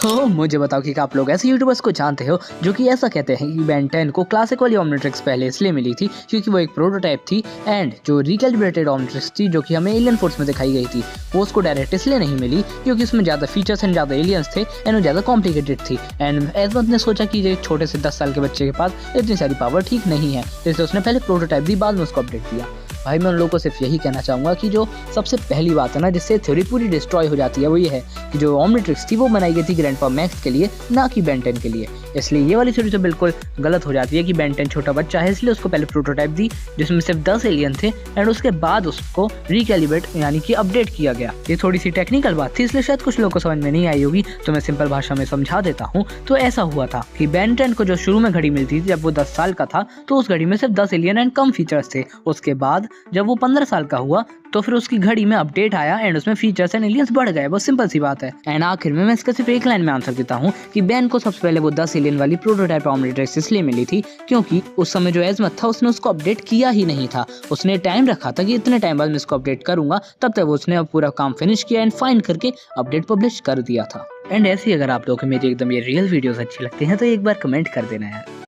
मुझे बताओ कि क्या आप लोग ऐसे यूट्यूबर्स को जानते हो जो कि ऐसा कहते हैं कि बेन 10 को क्लासिक वाली ओमनिट्रिक्स पहले इसलिए मिली थी क्योंकि वो एक प्रोटोटाइप थी एंड जो रिकैलिब्रेटेड ओमनिट्रिक्स थी जो कि हमें एलियन फोर्स में दिखाई गई थी वो उसको डायरेक्ट इसलिए नहीं मिली क्योंकि उसमें ज़्यादा फीचर्स एंड ज़्यादा एलियंस थे एंड वो ज़्यादा कॉम्प्लिकेटेड थी एंड एजमत ने सोचा कि ये छोटे से 10 साल के बच्चे के पास इतनी सारी पावर ठीक नहीं है, इसलिए उसने पहले प्रोटोटाइप दी, बाद में उसको अपडेट दिया। भाई मैं उन लोगों को सिर्फ यही कहना चाहूँगा कि जो सबसे पहली बात है ना जिससे थ्योरी पूरी डिस्ट्रॉय हो जाती है वो ये है कि जो ओमनिट्रिक्स थी वो बनाई गई थी ग्रैंडपा मैक्स के लिए, ना कि बेन 10 के लिए। इसलिए ये वाली थ्योरी तो बिल्कुल गलत हो जाती है कि बेन 10 छोटा बच्चा है इसलिए उसको पहले प्रोटोटाइप दी जिसमें सिर्फ 10 एलियन थे एंड उसके बाद उसको रिकैलिब्रेट यानी कि अपडेट किया गया। ये थोड़ी सी टेक्निकल बात थी इसलिए शायद कुछ लोगों को समझ में नहीं आई होगी, तो मैं सिंपल भाषा में समझा देता हूँ। तो ऐसा हुआ था कि बेन 10 को जो शुरू में घड़ी मिलती थी जब वो 10 साल का था तो उस घड़ी में सिर्फ 10 एलियन एंड कम फीचर्स थे। उसके बाद जब वो 15 साल का हुआ तो फिर उसकी घड़ी में अपडेट आया एंड उसमें फीचर्स एंड एलियंस बढ़ गए, बस सिंपल सी बात है। एंड आखिर में मैं इसका सिर्फ एक लाइन में आंसर देता हूँ कि बेन को सबसे पहले वो 10 एलियन वाली प्रोटोटाइप ओमनिट्रिक्स इसलिए मिली थी क्योंकि उस समय जो एजमत था उसने उसको अपडेट किया ही नहीं था। उसने टाइम रखा था कि इतने टाइम बाद मैं इसको अपडेट करूंगा, तब तक उसने पूरा काम फिनिश किया एंड फाइंड करके अपडेट पब्लिश कर दिया था। एंड ऐसे ही अगर आप लोगों को मेरी एकदम ये रियल वीडियोस अच्छी लगती हैं तो एक बार कमेंट कर देना यार।